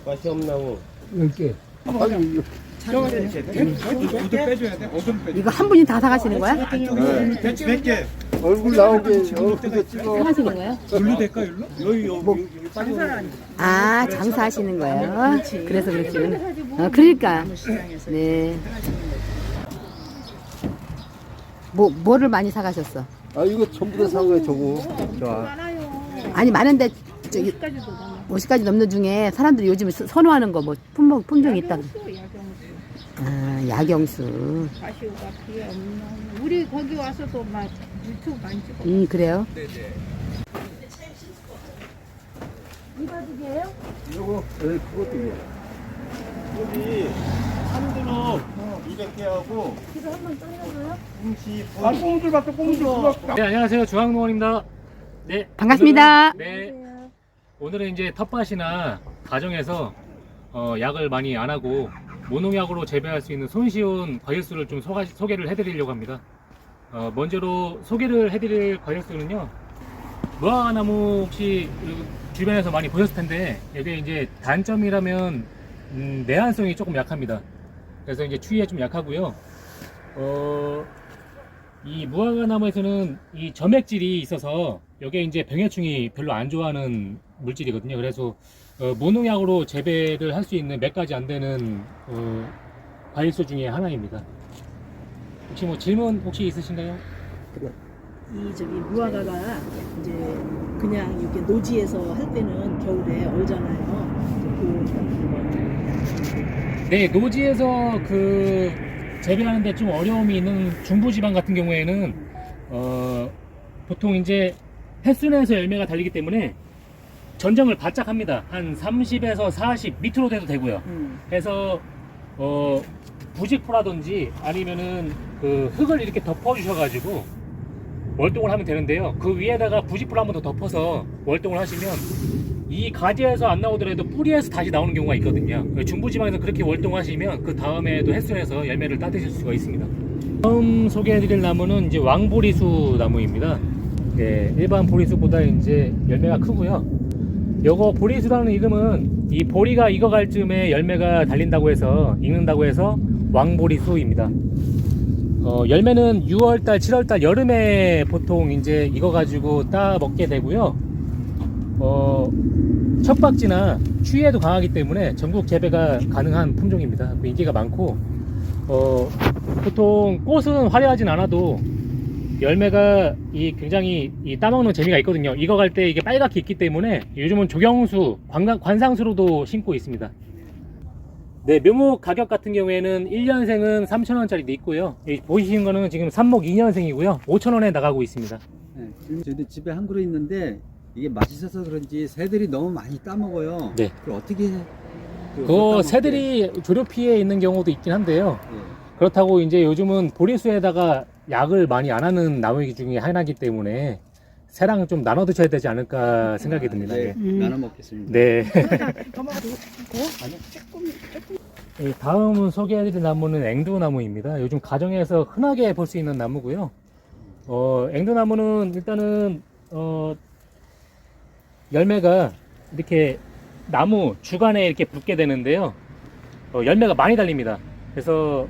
맛이 없나고. 10개. 이거 한 분이 다 사가시는 거야? 배추 100개. 얼굴 나오게 얼굴도 찍어. 사가시는 거예요? 율로 될까, 율로? 여기 빠져. 아, 장사하시는 거예요? 그래서 그렇지. 그러니까. 네. 뭐를 많이 사가셨어? 아 이거 전부 다 산 거야 저거. 자. 아니, 많은데, 저기, 50가지 넘는 중에 사람들이 요즘 선호하는 거 뭐, 품종이 있다. 아, 야경수. 가시오가 그게 없나. 우리 거기 와서도 막 유튜브 많이 찍어. 그래요? 이거 그것도 이거. 여기 3두로 200개하고 아 꽁줄 봤어 꽁줄. 네, 안녕하세요. 중앙농원입니다. 네. 반갑습니다. 네. 오늘은 이제 텃밭이나 가정에서 약을 많이 안 하고 무농약으로 재배할 수 있는 손쉬운 과일수를 좀 소개를 해드리려고 합니다. 먼저로 소개를 해드릴 과일수는요. 무화과나무 혹시 주변에서 많이 보셨을 텐데 이게 이제 단점이라면 내한성이 조금 약합니다. 그래서 이제 추위에 좀 약하고요. 이 무화과나무에서는 이 점액질이 있어서 이게 이제 병해충이 별로 안 좋아하는 물질이거든요. 그래서 무농약으로 재배를 할 수 있는 몇 가지 안 되는 과일수 중에 하나입니다. 혹시 뭐 질문 혹시 있으신가요? 이 저기 무화과가 이제 그냥 이렇게 노지에서 할 때는 겨울에 얼잖아요. 네, 노지에서 그 재배하는데 좀 어려움이 있는 중부지방 같은 경우에는 보통 이제 햇순에서 열매가 달리기 때문에 전정을 바짝 합니다. 한 30에서 40 밑으로 돼도 되고요. 그래서 부직포라든지 아니면은 그 흙을 이렇게 덮어 주셔가지고 월동을 하면 되는데요. 그 위에다가 부직포를 한 번 더 덮어서 월동을 하시면 이 가지에서 안 나오더라도 뿌리에서 다시 나오는 경우가 있거든요. 중부지방에서 그렇게 월동하시면 그 다음에도 햇순에서 열매를 따드실 수가 있습니다. 다음 소개해드릴 나무는 이제 왕보리수 나무입니다. 네, 일반 보리수보다 이제 열매가 크고요. 요거 보리수라는 이름은 이 보리가 익어갈 즈음에 열매가 달린다고 해서 익는다고 해서 왕보리수입니다. 열매는 6월달, 7월달 여름에 보통 이제 익어가지고 따 먹게 되고요. 척박지나 추위에도 강하기 때문에 전국 재배가 가능한 품종입니다. 인기가 많고 보통 꽃은 화려하진 않아도 열매가 굉장히 따먹는 재미가 있거든요. 익어갈 때 이게 빨갛게 익기 때문에 요즘은 조경수, 관상수로도 심고 있습니다. 네, 묘목 가격 같은 경우에는 1년생은 3,000원짜리도 있고요. 보이시는 거는 지금 삽목 2년생이고요. 5,000원에 나가고 있습니다. 네, 지금 저희도 집에 한 그루 있는데 이게 맛있어서 그런지 새들이 너무 많이 따먹어요. 네. 그걸 어떻게 해? 그 새들이 조류피해 있는 경우도 있긴 한데요. 네. 그렇다고 이제 요즘은 보리수에다가 약을 많이 안 하는 나무 중에 하나이기 때문에 새랑 좀 나눠 드셔야 되지 않을까 생각이 듭니다. 네, 네. 나눠 먹겠습니다. 네. 다음은 소개해드릴 나무는 앵두나무입니다. 요즘 가정에서 흔하게 볼 수 있는 나무고요. 앵두나무는 일단은 열매가 이렇게 나무 주간에 이렇게 붙게 되는데요. 열매가 많이 달립니다. 그래서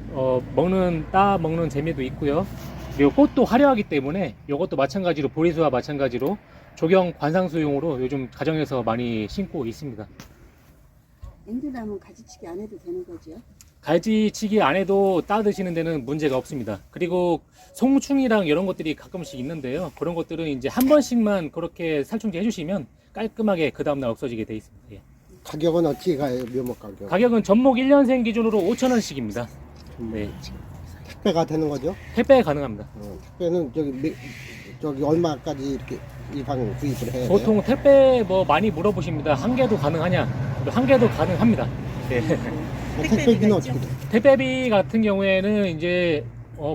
따 먹는 재미도 있고요. 그리고 꽃도 화려하기 때문에 이것도 마찬가지로 보리수와 마찬가지로 조경 관상수용으로 요즘 가정에서 많이 심고 있습니다. 앵두나무 가지치기 안 해도 되는 거죠? 가지치기 안 해도 따 드시는 데는 문제가 없습니다. 그리고 송충이랑 이런 것들이 가끔씩 있는데요. 그런 것들은 이제 한 번씩만 그렇게 살충제 해주시면 깔끔하게 그 다음날 없어지게 돼 있습니다. 예. 가격은 어떻게 가요 묘목 가격? 가격은 전목 1년생 기준으로 5,000원씩입니다. 네. 택배가 되는 거죠? 택배 가능합니다. 택배는 저기 얼마까지 이렇게 일반 구입을 해야 돼요? 보통 택배 뭐 많이 물어보십니다. 한 개도 가능하냐? 한 개도 가능합니다. 네. 택배비는 어떻게 돼요? 택배비 같은 경우에는 이제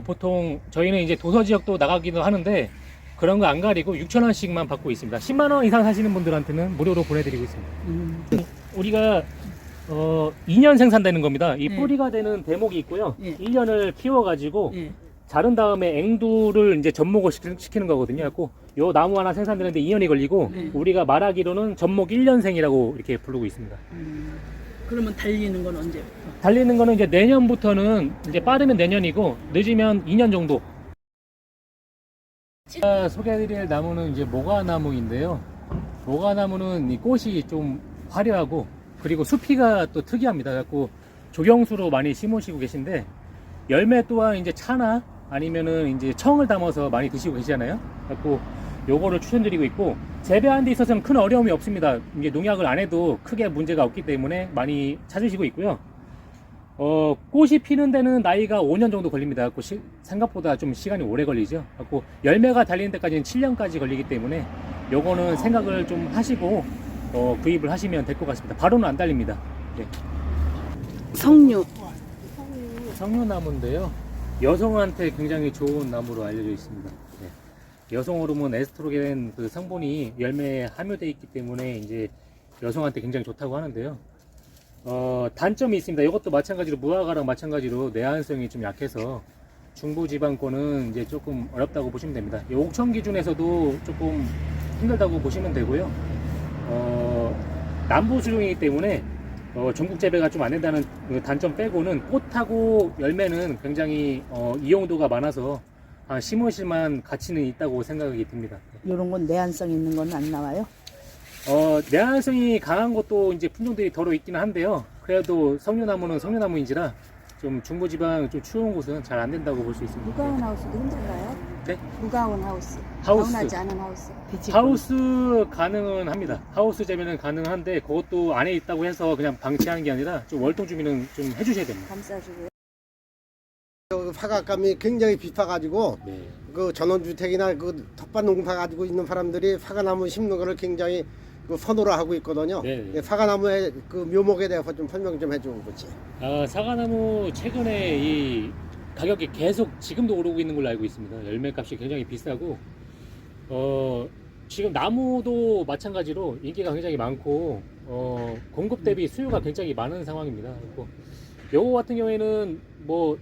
보통 저희는 이제 도서 지역도 나가기도 하는데 그런 거 안 가리고 6,000원씩만 받고 있습니다. 10만 원 이상 사시는 분들한테는 무료로 보내드리고 있습니다. 우리가 2년 생산되는 겁니다. 이 뿌리가 되는 대목이 있고요. 예. 1년을 키워가지고 예. 자른 다음에 앵두를 이제 접목을 시키는 거거든요. 그래갖고 요 나무 하나 생산되는데 2년이 걸리고 우리가 말하기로는 접목 1년생이라고 이렇게 부르고 있습니다. 그러면 달리는 건 언제부터? 달리는 거는 이제 내년부터는 이제 빠르면 내년이고 늦으면 2년 정도. 제가 소개해드릴 나무는 이제 모가나무인데요. 모가나무는 이 꽃이 좀 화려하고 그리고 수피가 또 특이합니다. 그래갖고 조경수로 많이 심으시고 계신데 열매 또한 이제 차나 아니면은 이제 청을 담아서 많이 드시고 계시잖아요. 그래갖고 요거를 추천드리고 있고 재배하는 데 있어서는 큰 어려움이 없습니다. 이게 농약을 안 해도 크게 문제가 없기 때문에 많이 찾으시고 있고요. 꽃이 피는 데는 나이가 5년 정도 걸립니다. 그래갖고 생각보다 좀 시간이 오래 걸리죠. 그래갖고 열매가 달리는 데까지는 7년까지 걸리기 때문에 요거는 생각을 좀 하시고 구입을 하시면 될 것 같습니다. 바로는 안 달립니다. 네. 석류. 석류나무인데요. 여성한테 굉장히 좋은 나무로 알려져 있습니다. 네. 여성 호르몬 에스트로겐 그 성분이 열매에 함유되어 있기 때문에 이제 여성한테 굉장히 좋다고 하는데요. 단점이 있습니다. 이것도 마찬가지로 무화과랑 마찬가지로 내한성이 좀 약해서 중부지방권은 이제 조금 어렵다고 보시면 됩니다. 이 옥천 기준에서도 조금 힘들다고 보시면 되고요. 남부 수종이기 때문에 전국 재배가 좀 안 된다는 그 단점 빼고는 꽃하고 열매는 굉장히 이용도가 많아서 심으실만 가치는 있다고 생각이 듭니다. 이런 건 내한성 있는 건 안 나와요? 내한성이 강한 것도 이제 품종들이 더러 있기는 한데요. 그래도 석류나무는 석류나무인지라 좀 중부지방 좀 추운 곳은 잘 안 된다고 볼 수 있습니다. 무가온 하우스도 힘들까요? 네? 무가온 하우스. 하우스. 가온하지 않은 하우스. 하우스 가능은 합니다. 하우스 재배는 가능한데 그것도 안에 있다고 해서 그냥 방치하는 게 아니라 좀 월동 주민은 좀 해주셔야 됩니다. 감싸주고요. 화각감이 굉장히 비싸가지고 네. 그 전원주택이나 그 텃밭 농사 가지고 있는 사람들이 화가나무 심는 거를 굉장히 그 선호를 하고 있거든요. 네. 화가나무의 그 묘목에 대해서 좀 설명 좀 해주고 그렇지. 사과나무 최근에 이 가격이 계속 지금도 오르고 있는 걸로 알고 있습니다. 열매 값이 굉장히 비싸고 지금 나무도 마찬가지로 인기가 굉장히 많고 공급 대비 수요가 굉장히 많은 상황입니다. 그리고 요거 같은 경우에는 뭐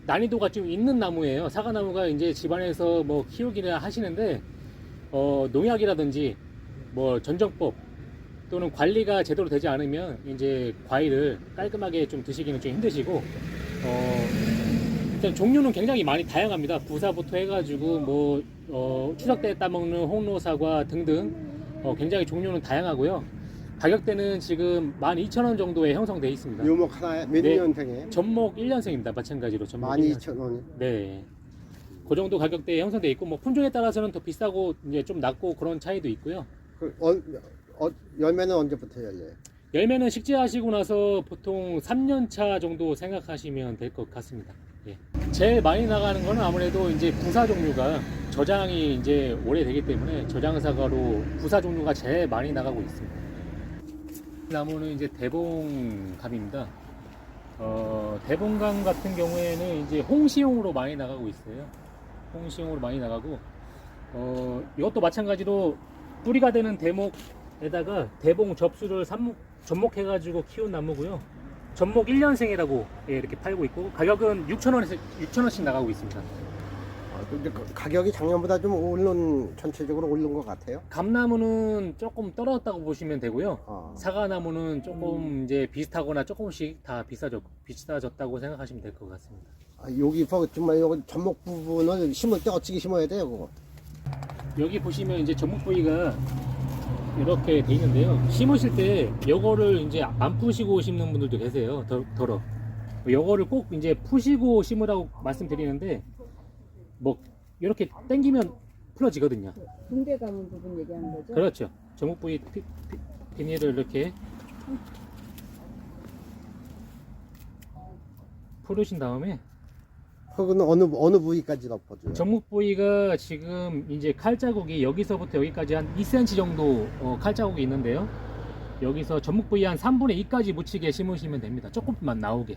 난이도가 좀 있는 나무예요. 사과나무가 이제 집안에서 뭐 키우기나 하시는데 농약이라든지 뭐 전정법 또는 관리가 제대로 되지 않으면 이제 과일을 깔끔하게 좀 드시기는 좀 힘드시고 일단 종류는 굉장히 많이 다양합니다. 부사부터 해가지고 뭐 추석 때 따먹는 홍로사과 등등 굉장히 종류는 다양하고요. 가격대는 지금 12,000원 정도에 형성되어 있습니다. 묘목 하나에 몇 네. 년생에? 전목 1년생입니다. 마찬가지로 전목 12,000원이. 네. 그 정도 가격대에 형성되어 있고 뭐 품종에 따라서는 더 비싸고 이제 좀 낮고 그런 차이도 있고요. 열매는 언제부터 열려요? 열매는 식재하시고 나서 보통 3년차 정도 생각하시면 될 것 같습니다. 예. 제일 많이 나가는 거는 아무래도 이제 부사 종류가 저장이 이제 오래되기 때문에 저장사과로 부사 종류가 제일 많이 나가고 있습니다. 나무는 이제 대봉감입니다. 대봉감 같은 경우에는 이제 홍시용으로 많이 나가고 있어요. 홍시용으로 많이 나가고 이것도 마찬가지로 뿌리가 되는 대목에다가 대봉 접수를 접목해가지고 키운 나무고요. 접목 1년생이라고 이렇게 팔고 있고 가격은 6,000원씩 나가고 있습니다. 근데 가격이 작년보다 좀 전체적으로 오른 것 같아요. 감나무는 조금 떨어졌다고 보시면 되고요. 사과나무는 조금 이제 비슷하거나 조금씩 다 비싸졌다고 생각하시면 될 것 같습니다. 여기서 정말 여기 접목 부분을 심을 때 어떻게 심어야 돼요, 그거? 여기 보시면 이제 접목 부위가 이렇게 돼 있는데요. 심으실 때 요거를 이제 안 푸시고 심는 분들도 계세요. 덜어. 요거를 꼭 이제 푸시고 심으라고 말씀드리는데 뭐 이렇게 당기면 풀어지거든요. 붕대 감은 부분 얘기하는 거죠? 그렇죠. 접목 부위 비닐을 이렇게 풀으신 다음에 흙은 어느 부위까지 덮어줘요? 접목 부위가 지금 이제 칼자국이 여기서부터 여기까지 한 2cm 정도 칼자국이 있는데요. 여기서 접목 부위 한 3분의 2까지 묻히게 심으시면 됩니다. 조금만 나오게.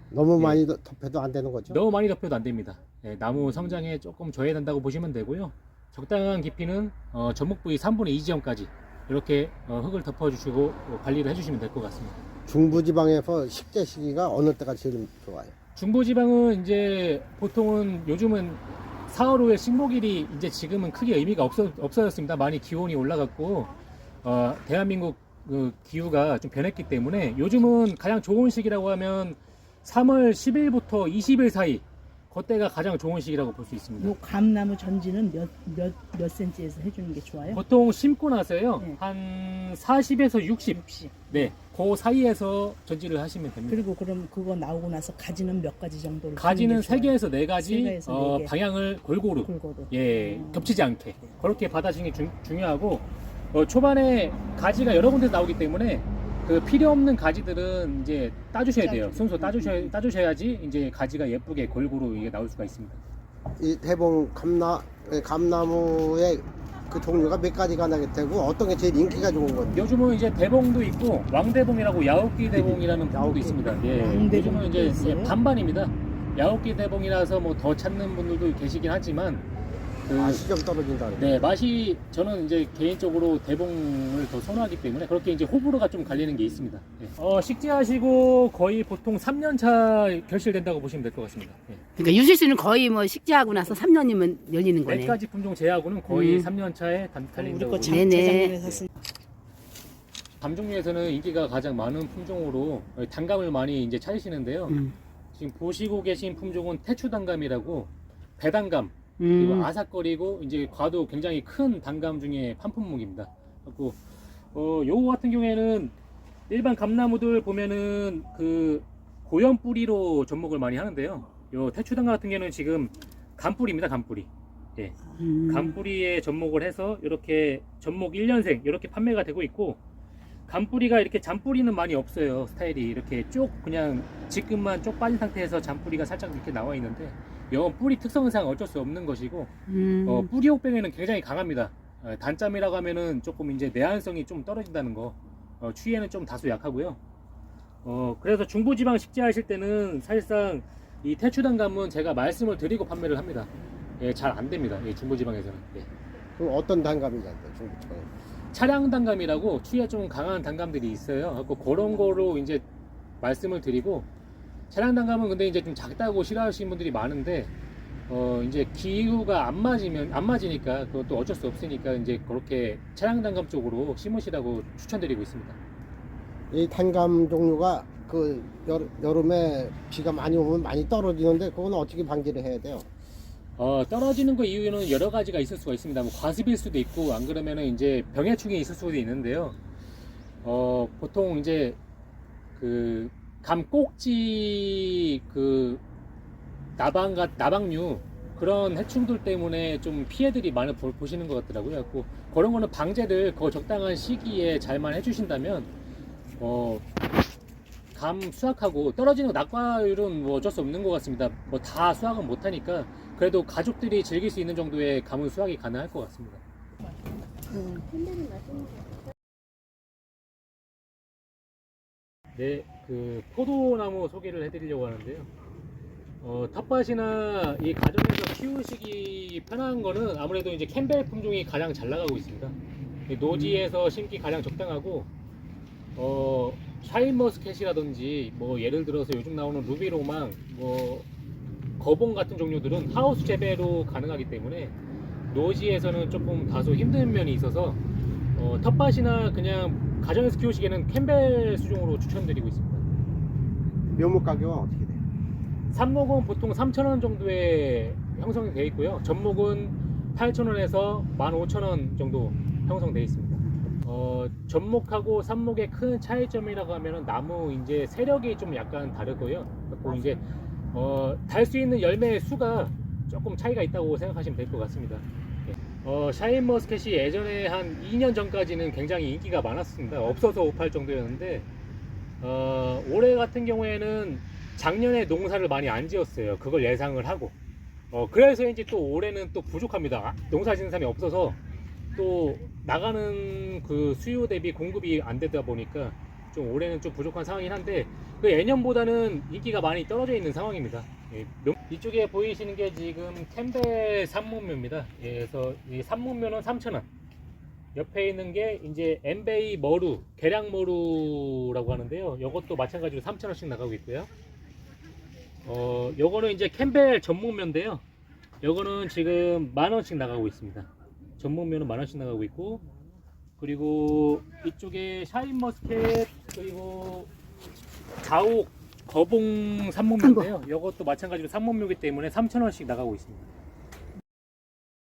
너무 네. 많이 덮여도 안 되는 거죠? 너무 많이 덮여도 안 됩니다. 네, 나무 성장에 조금 저해된다고 보시면 되고요. 적당한 깊이는 접목 부위 3분의 2 지점까지 이렇게 흙을 덮어주시고 관리를 해주시면 될 것 같습니다. 중부지방에서 식재 시기가 어느 때가 제일 좋아요? 중부지방은 이제 보통은 요즘은 4월 5일 식목일이 이제 지금은 크게 의미가 없어졌습니다. 많이 기온이 올라갔고 대한민국 그 기후가 좀 변했기 때문에 요즘은 가장 좋은 시기라고 하면 3월 10일부터 20일 사이 그때가 가장 좋은 시기라고 볼 수 있습니다. 요 감나무 전지는 몇 센치에서 해주는 게 좋아요? 보통 심고 나서요 네. 한 40에서 60, 60. 네, 그 사이에서 전지를 하시면 됩니다. 그리고 그럼 그거 나오고 나서 가지는 몇 가지 정도로 가지는 주는 게 3개에서 4가지 3개에서 4개. 방향을 골고루 골고루. 겹치지 않게 그렇게 받아주는 게 중요하고 초반에 가지가 여러 군데서 나오기 때문에 그 필요 없는 가지들은 이제 따주셔야 돼요. 순서 따주셔야지 이제 가지가 예쁘게 골고루 이게 나올 수가 있습니다. 이 대봉 감나무의 그 종류가 몇 가지가 나겠다고 어떤 게 제일 인기가 좋은 건데? 요즘은 이제 대봉도 있고 왕대봉이라고 야옥기 대봉이라는 분도 야옥기. 있습니다. 예, 왕대봉도 요즘은 이제 있어요? 반반입니다. 야옥기 대봉이라서 뭐 더 찾는 분들도 계시긴 하지만 그 맛이 좀 떨어진다. 네, 맛이 저는 이제 개인적으로 대봉을 더 선호하기 때문에 그렇게 이제 호불호가 좀 갈리는 게 있습니다. 예. 식재하시고 거의 보통 3년 차 결실된다고 보시면 될 것 같습니다. 예. 그러니까 유실수는 거의 뭐 식재하고 나서 3년이면 열리는 거네. 4가지 품종 제하고는 거의 음. 3년 차에 우리 달린다고 거 보시면 네네. 재작년에 샀으니 담 종류에서는 인기가 가장 많은 품종으로 단감을 많이 이제 찾으시는데요. 지금 보시고 계신 품종은 태추 단감이라고 배단감 그리고 아삭거리고 이제 과도 굉장히 큰 단감 중에 판품목입니다. 그리고 요거 같은 경우에는 일반 감나무들 보면은 그 고연 뿌리로 접목을 많이 하는데요. 요 태추 단감 같은 경우는 지금 간뿌리입니다. 간뿌리. 예. 간뿌리에 접목을 해서 이렇게 접목 1년생 이렇게 판매가 되고 있고 간뿌리가 이렇게 잔뿌리는 많이 없어요. 스타일이 이렇게 쭉 그냥 지금만 쭉 빠진 상태에서 잔뿌리가 살짝 이렇게 나와 있는데 이건 뿌리 특성상 어쩔 수 없는 것이고 뿌리 혹병에는 굉장히 강합니다. 단짬이라고 하면은 조금 이제 내한성이 좀 떨어진다는 거 추위에는 좀 다소 약하고요. 그래서 중부지방 식재하실 때는 사실상 이 태추단감은 제가 말씀을 드리고 판매를 합니다. 예, 잘 안 됩니다. 예, 중부지방에서는. 예. 그럼 어떤 단감이냐 중부지방에? 차량 단감이라고 추위에 좀 강한 단감들이 있어요. 그런 거로 이제 말씀을 드리고 차량 단감은 근데 이제 좀 작다고 싫어하시는 분들이 많은데 이제 기후가 안 맞으니까 그것도 어쩔 수 없으니까 이제 그렇게 차량 단감 쪽으로 심으시라고 추천드리고 있습니다. 이 단감 종류가 그 여름에 비가 많이 오면 많이 떨어지는데 그건 어떻게 방지를 해야 돼요? 떨어지는 거 이유는 여러 가지가 있을 수가 있습니다. 뭐 과습일 수도 있고 안 그러면은 이제 병해충이 있을 수도 있는데요. 보통 이제 그 감 꼭지 그 나방류 그런 해충들 때문에 좀 피해들이 많이 보시는 것 같더라고요. 그런 거는 방제를 그 적당한 시기에 잘만 해주신다면 감 수확하고 떨어지는 낙과율은 뭐 어쩔 수 없는 것 같습니다. 뭐 다 수확은 못하니까 그래도 가족들이 즐길 수 있는 정도의 감은 수확이 가능할 것 같습니다. 네, 그 포도나무 소개를 해드리려고 하는데요. 텃밭이나 이 가정에서 키우시기 편한 거는 아무래도 이제 캠벨 품종이 가장 잘 나가고 있습니다. 노지에서 심기 가장 적당하고 샤인머스켓이라든지 뭐 예를 들어서 요즘 나오는 루비로망, 뭐 거봉 같은 종류들은 하우스 재배로 가능하기 때문에 노지에서는 조금 다소 힘든 면이 있어서 텃밭이나 그냥 가정에서 키우시기에는 캠벨 수종으로 추천드리고 있습니다. 묘목 가격은 어떻게 돼요? 삽목은 보통 3,000원 정도에 형성이 되어 있고요. 전목은 8,000원에서 15,000원 정도 형성되어 있습니다. 전목하고 삽목의 큰 차이점이라고 하면은 나무 이제 세력이 좀 약간 다르고요. 그리고 이제 달 수 있는 열매의 수가 조금 차이가 있다고 생각하시면 될 것 같습니다. 샤인머스켓이 예전에 한 2년 전까지는 굉장히 인기가 많았습니다. 없어서 못 팔 정도였는데 올해 같은 경우에는 작년에 농사를 많이 안 지었어요. 그걸 예상을 하고 그래서인지 또 올해는 또 부족합니다. 농사 짓는 사람이 없어서 또 나가는 그 수요 대비 공급이 안 되다 보니까 좀 올해는 좀 부족한 상황이긴 한데 그 예년보다는 인기가 많이 떨어져 있는 상황입니다. 이쪽에 보이시는 게 지금 캠벨 산목묘입니다. 그래서 이 산목묘는 3,000원. 옆에 있는 게 이제 엠베이 머루, 계량머루라고 하는데요. 이것도 마찬가지로 3,000원씩 나가고 있고요. 요거는 이제 캠벨 전문면인데요. 요거는 지금 10,000원씩 나가고 있습니다. 전문면은 10,000원씩 나가고 있고, 그리고 이쪽에 샤인머스켓, 그리고 자옥 거봉 삼문묘인데요. 요것도 마찬가지로 삼문묘이기 때문에 3,000원씩 나가고 있습니다.